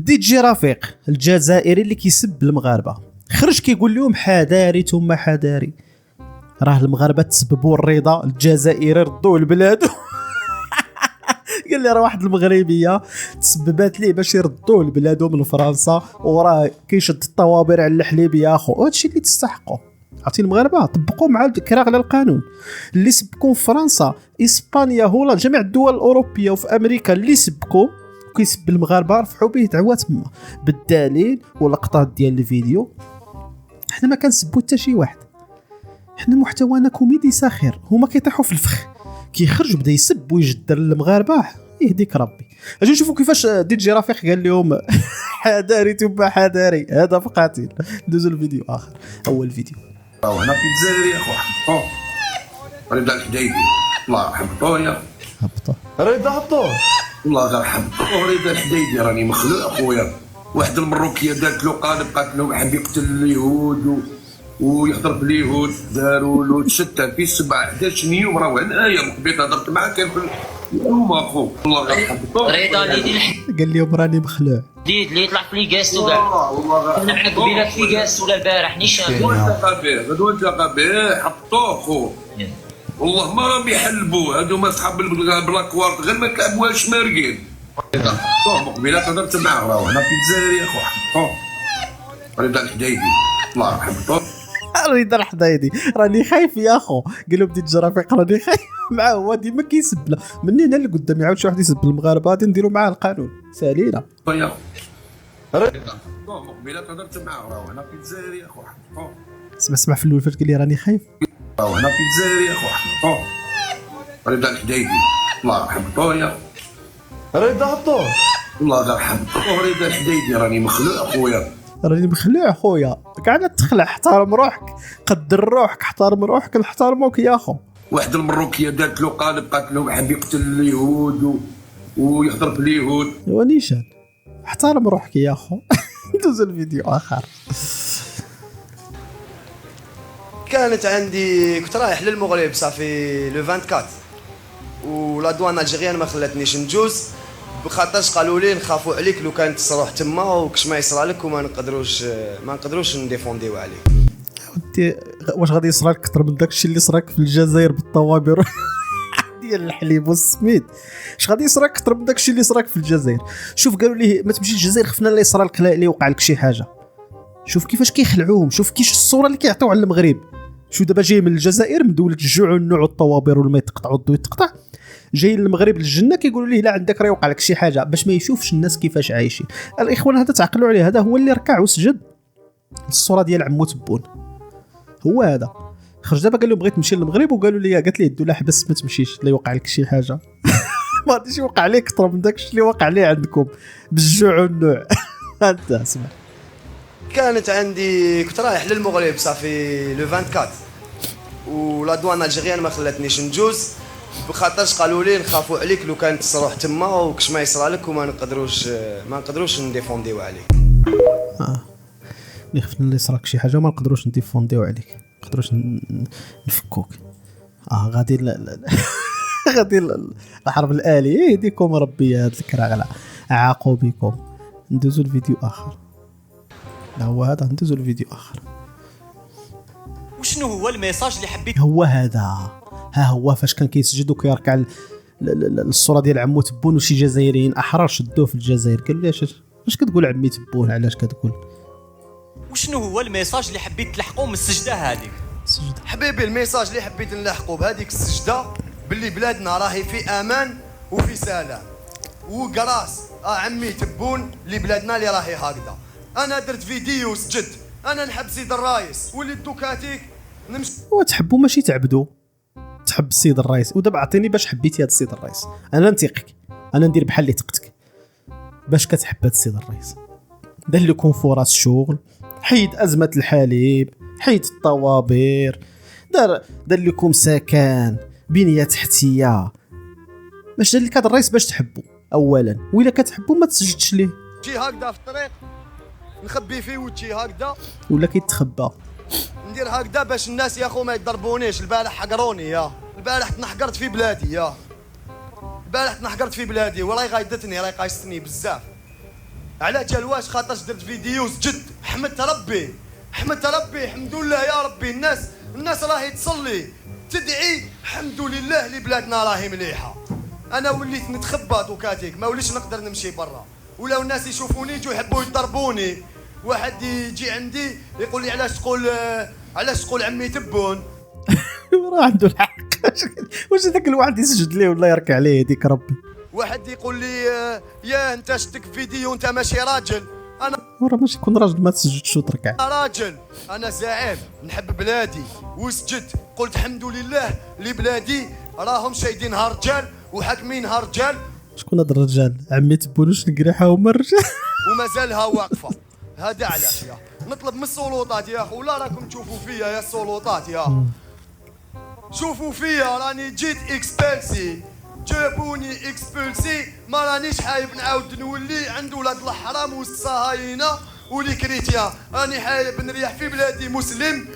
دي جي رفيق الجزائري اللي كيسب المغاربه خرج كيقول لهم حذاري ثم حذاري، راه المغاربه تسببوا الرضا الجزائري ردوه لبلادو. قال لي راه واحد المغربيه تسببات ليه باش يردوه لبلادو من فرنسا، وراه كيشد الطوابير على الحليب يا اخو. هادشي اللي تستحقوا. عرفتي المغاربه طبقوا مع الكراغ على القانون اللي سبكوا في فرنسا اسبانيا هولاند جميع الدول الاوروبيه وفي امريكا اللي سبكوا كيسب المغاربه رفعوا به دعوه تما بالدليل واللقطات ديال الفيديو. حنا ما كنسبوا حتى شي واحد، حنا محتوانا كوميدي ساخر. هما كيطيحوا في الفخ كيخرج بدا يسب ويجدر المغاربه يهديك ربي. اجي نشوفوا كيفاش دي جي رفيق قال لهم حذاري ثم حذاري. هذا قاتل. ندوزو الفيديو اخر. اول فيديو هنا في الجزائر يا اخو رضا الحديدي الله يرحم خويا هبطه رضا هبطوه الله يرحم رضا الحديدي راني مخلوع خويا. واحد المروكيه دارت له قالب قالت له حب يقتل اليهود ويحضر في اليهود داروا له تشتى في 11 يوم. راه انايا من قبيل هضرت معاه كان في اليوم اخو الله يرحم رضا اللي قال لهم راني مخلوع اللي يطلع في ليغاستو كاع كنا معاك قبيله في ليغاستو ولا البارح نيشان غدوه نتلاقى به حطوه خو والله ما راهم يحلبوه. هادو ما صحاب بلاكوارت غير ما تلعبوهاش مارقين. قبيله هضرت معاه راه هنا في الجزائر يا اخو رضا الحديدي الله يرحم رضا الحديدي راني خايف يا اخو. قال لهم دي جي رفيق راني خايف معاه. هو ديما كيسب من هنا لقدام يعاود شي واحد يسب المغاربه غادي نديروا معاه القانون سالينا. يا قبيله هضرت معاه راه هنا في الجزائر يا اخو اسمع في الاول فاش قال لي راني خايف. هنا في الجزائر يا اخو رضا الحديدي الله يرحم خويا رضا هبطوه الله يرحم رضا الحديدي راني مخلوع خويا. راني مخلوع خويا. قاعد تخلع. احترم روحك قدر روحك احترم روحك نحترموك يا اخو. واحد المروكيه دارت له قالب قالت له حب يقتل اليهود ويحضر في اليهود. ونيشان احترم روحك يا اخو. ندوز الفيديو اخر. كانت عندي كنت رايح للمغرب صافي لو 24 ولا دوان الجيريان ما خلاتنيش نجوز بخاطرش قالوا لي نخافوا عليك لو كانت تروح تما وكش ما يصرالك وما نقدروش نديفونديو عليك. ودي واش غادي يصرالك اكثر من داكشي اللي صراك في الجزائر بالطوابير ديال الحليب والسميد؟ اش غادي يصراك اكثر من داكشي اللي صراك في الجزائر؟ شوف قالوا ليه ما تمشيش للجزائر خفنا لا يصرالك لا يوقع لك شي حاجه. شوف كيفاش كيخلعوهم. شوف كيش الصوره اللي كيعطيو على المغرب. شو دابا جاي من الجزائر من دوله الجوع والنوع والطوابير والما يتقطع والضو يتقطع جاي للمغرب للجنه كيقولوا ليه لا عندك راه يوقع لك شي حاجه باش ما يشوفش الناس كيفاش عايشين. الاخوان هذا تعقلوا عليه. هذا هو اللي ركع وسجد الصوره ديال عمو تبون. هو هذا خرج دابا قال له بغيت نمشي للمغرب وقالوا لي قالت لي الدوله حبس ما تمشيش لا يوقع لك شي حاجه. ما غاديش يوقع عليك اكثر من داكشي اللي وقع ليه عندكم بالجوع والنوع. انت اسمع. كانت عندي كنت رايح للمغرب صافي لو 24 ولا دوان الجيريان ما خلاتنيش نجوز بخاطرش قالوا لي نخافوا عليك لو كانت تروح تما وكش ما يصرالك وما نقدروش نديفونديو عليك. اللي خفنا اللي يصراك شي حاجه ما نقدروش نديفونديو عليك ما نقدروش نفكوك. غادي غادي الحرب الاليه يهديكم ربي. هاد الكراغله عاقوا بكم. ندوزو الفيديو اخر. هو هذا. ندوزو الفيديو اخر. وشنو هو الميساج اللي حبيت؟ هو هذا. ها هو فاش كان كيسجد وكيركع الصوره ديال عمو تبون وشي جزائريين احرار شدوه في الجزائر. قالوا لي اش كتقول عمي تبون علاش كتقول؟ وشنو هو الميساج اللي حبيت تلحقوا من السجده هذيك؟ حبيبي الميساج اللي حبيت نلحقوا بهذيك السجده باللي بلادنا راهي في امان وفي سلام وقراص عمي تبون لبلادنا اللي راهي هكذا. انا درت فيديو سجد انا نحب سيد الرايس واللي دوكاتيك نمشي. وتحبوا ماشي تعبدوا. تحب السيد الرئيس ودابا عطيني باش حبيتي هذا السيد الرئيس. انا نثيقك. انا ندير بحال اللي ثقتك. باش كتحب هذا السيد الرئيس دار لكم فرص شغل حيد ازمه الحليب حيد الطوابير دار لكم سكن بنيه تحتيه. باش دار لك هذا الرئيس باش تحبوا اولا وإلا كتحبوا ما تسجدش ليه. شي هكذا في الطريق نخبي فيه وجهي هكذا ولا كيتخبى. ندير هكذا باش الناس يا اخو ما يضربونيش. البارح حقروني يا البارح تنحقرت في بلادي يا البارح تنحقرت في بلادي وراي غايدتني راي قايستني بزاف. على جالواش خاطرش درت فيديوز جد. حمدت ربي الحمد لله يا ربي. الناس راهي تصلي تدعي الحمد لله لبلادنا راهي مليحه. انا وليت نتخبى دوكاتيك، ما وليتش نقدر نمشي برا، ولاو الناس يشوفوني يجوا يحبوا يضربوني. واحد يجي عندي يقول لي علاش تقول عمي تبون. راه عنده الحق. واش هذاك الواحد يسجد ليه ولا يركع عليه هذيك ربي. واحد يقول لي يا انت شتك فيديو انت ماشي راجل. انا راه باش يكون راجل ما تسجدش وتركع. راجل، انا زعيم نحب بلادي وسجدت قلت الحمد لله لبلادي راهم شايدينها رجال وحاكمينها رجال. شكون هاد الرجال؟ عمي تبونوش نقريحه هما الرجال. ومازالها واقفه. هذا علاش يا نطلب من السلطات يا اخو، ولا راكم تشوفوا فيا يا السلطات يا شوفوا فيا راني جيت اكسبلسي، جابوني اكسبلسي، ما رانيش حايب نعاود نولي عند ولاد الحرام والصهاينه والكريتيان. راني حايب نريح في بلادي مسلم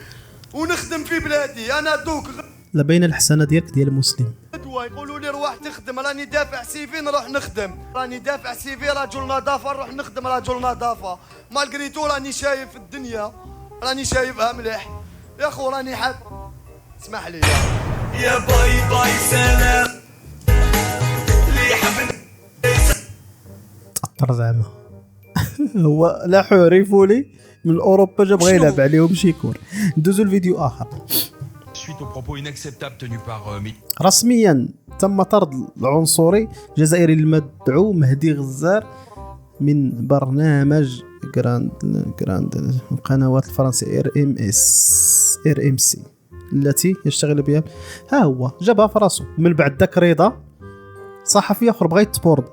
ونخدم في بلادي. انا دوك لا بين الحسنه ديالك ديال المسلم. يقولوا لي روح تخدم، راني دافع سيفي نروح نخدم، راني دافع سيفي رجل نظافه نروح نخدم رجل نظافه. مالغريتو راني شايف الدنيا، راني شايفها مليح يا خو. راني حاب اسمح لي يا باي باي سلام اللي حب تأثر زعما. هو لا حوريفوا لي من اوروبا جا بغى يلعب عليهم شيكور. ندوزو الفيديو اخر. Suite aux propos inacceptables tenus par رسميا تم طرد العنصري الجزائري المدعو مهدي غزار من برنامج جراند القنوات الفرنسية RMC التي يشتغل بها. ها هو جابها في راسو من بعد داك رضا صحفي اخر بغى يتبورد،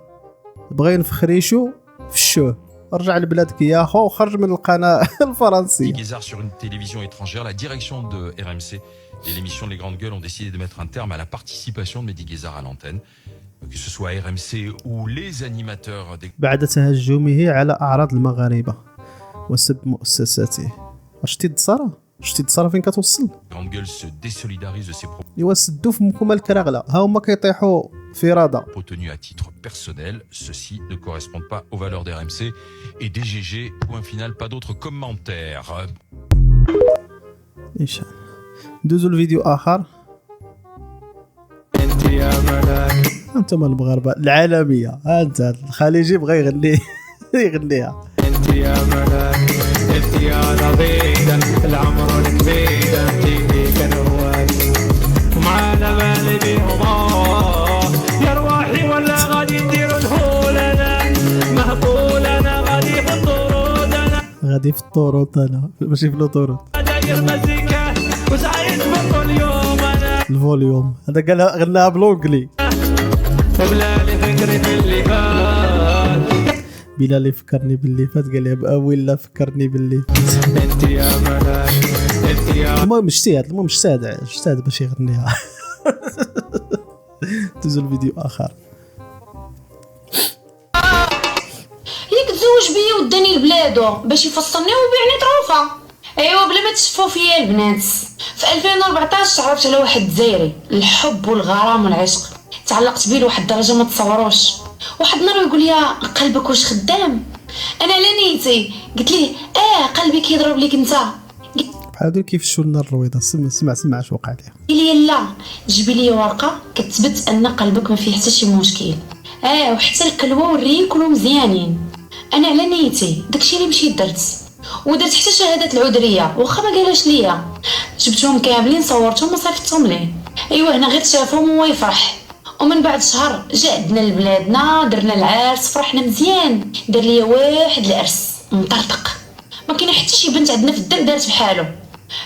بغى ينفخ ريشو في الشوه. رجع لبلادك يا اخو وخرج من القناه الفرنسيه. Guézard sur une télévision étrangère, la direction de RMC et l'émission Les Grandes Gueules ont décidé de mettre un terme à la participation de Mehdi Guézard à l'antenne, que ce soit RMC ou les animateurs des بعد تهجمه على اعراض المغاربه وسب مؤسساته. شتي التصرا فين كتوصل. Grandes Gueules se désolidarisent de ces propos ايوا سدوا فمكم الكراغله، ها هما كيطيحوا في رضا. tenus à titre personnel. Ceux-ci ne correspondent pas aux valeurs d'RMC et DGG. Point final, pas d'autres commentaires. ان شاء الله. ندوزو الفيديو اخر. انتم المغاربه العالميه، ها انت الخليجي بغى يغني يغنيها. انت يا ملاك انت يا نظيدا العمر الكبيدا تيجي كنوات ومعانا مالي بيهم يا رواحي ولا غادي نديرو الهولنا مهبولنا غادي في الطرودنا غادي في الطرود انا ماشي في الطرود. داير مزيكا وسعيد بطل اليوم انا الفوليوم هذا قال غناها بالونجلي. وبلالي فكري في اللي فات بلال فكرني باللي فات، قال لي ولا فكرني باللي فات. انت يا ملاك انت يا المهم اجتهد باش يغنيها. دوزو الفيديو اخر. اللي كتزوج بيا وداني لبلادو باش يفصلني ويبيعني طروفه. ايوا بلا ما تشفوا فيا البنات. في 2014 تعرفت على واحد جزائري، الحب والغرام والعشق، تعلقت بيه لواحد الدرجه ما تصوروش. واحد النهار يقول لي قلبك واش خدام؟ انا على نيتي قلت ليه قلبي كيضرب ليك انت. بحال هادو كيفشوا لنا الرويضه. سمع اش وقع ليه. قال لي لا جيبي لي ورقه كتثبت ان قلبك ما فيه حتى شي مشكل، وحتى الكلوه والريق كلهم مزيانين. انا على نيتي داكشي اللي مشيت درت، ودرت حتى شهاده العذريه واخا ما قالهاش ليا. جبتهم كاملين صورتهم وصيفطتهم ليه. ايوا هنا غير شافهم وهو يفرح. ومن بعد شهر جا عندنا لبلادنا، درنا العرس، فرحنا مزيان. دار ليا واحد العرس مطرطق، ما كاين حتى شي بنت عندنا في الدار دارت بحالو.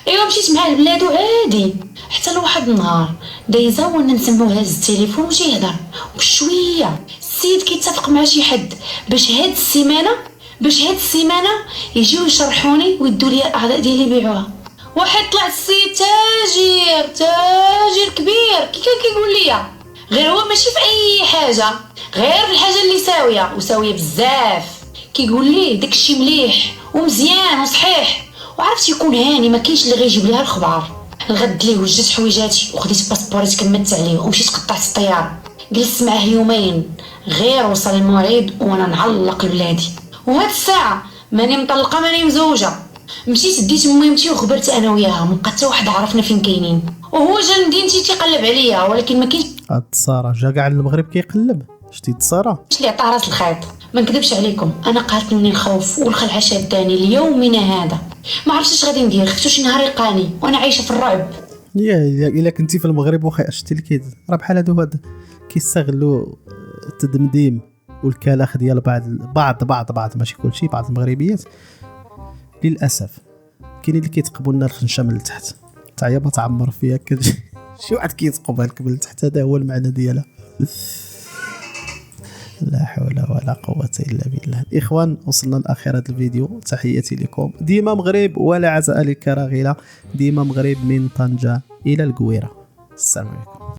ايوا مشيت معاه لبلادو عادي، حتى لواحد النهار دايزه وانا نسمعو هاز التليفون وجا يهضر بشويه. السيد كيتفق مع شي حد باش هاد السيمانه يجيو يشرحوني ويدوا لي الاعضاء ديالي يبيعوها. واحد طلع السيد تاجر كبير كي كان كيقول لي غير هو ماشي في اي حاجه، غير الحاجه اللي ساويه بزاف. كيقول لي داكشي مليح ومزيان وصحيح، وعرفت يكون هاني ما كاينش اللي غيجيب ليها الخبار. الغد ليه وجدت حويجاتي وخديت باسبوريت كملت عليه ومشيت قطعت الطياره. جلست معاه يومين غير وصل الموعد وانا نعلق لبلادي. وهاد الساعه ماني مطلقه ماني مزوجه. مشيت ديت مهمتي وخبرت انا وياها، ما بقى حتى واحد عرفنا فين كاينين. وهو جا لمدينتي تيقلب عليا، ولكن ما كاينش هاد التصارى جا كاع المغرب كيقلب. شتي التصارى اللي عطى راس الخيط. ما نكذبش عليكم، انا قاتلني الخوف والخلعه شاداني ليومنا هذا. ما عرفتش اش غادي ندير، خفتو شي نهار يلقاني وانا عايشه في الرعب. يا الا كنتي في المغرب واخا شتي اللي راه بحال هادو هاد كيستغلوا التدمديم والكلاخ ديال بعض ماشي كلشي، بعض المغربيات للاسف كاينين اللي كيتقبوا لنا الخنشه من التحت، تا هي ما تعمر فيها شي واحد كيتقبها لك من التحت. هذا هو المعنى ديالها. لا حول ولا قوة إلا بالله. الإخوان وصلنا لآخر هذا الفيديو، تحياتي لكم. ديما مغرب ولا عزاء للكراغلة، ديما مغرب من طنجة إلى القويرة. السلام عليكم.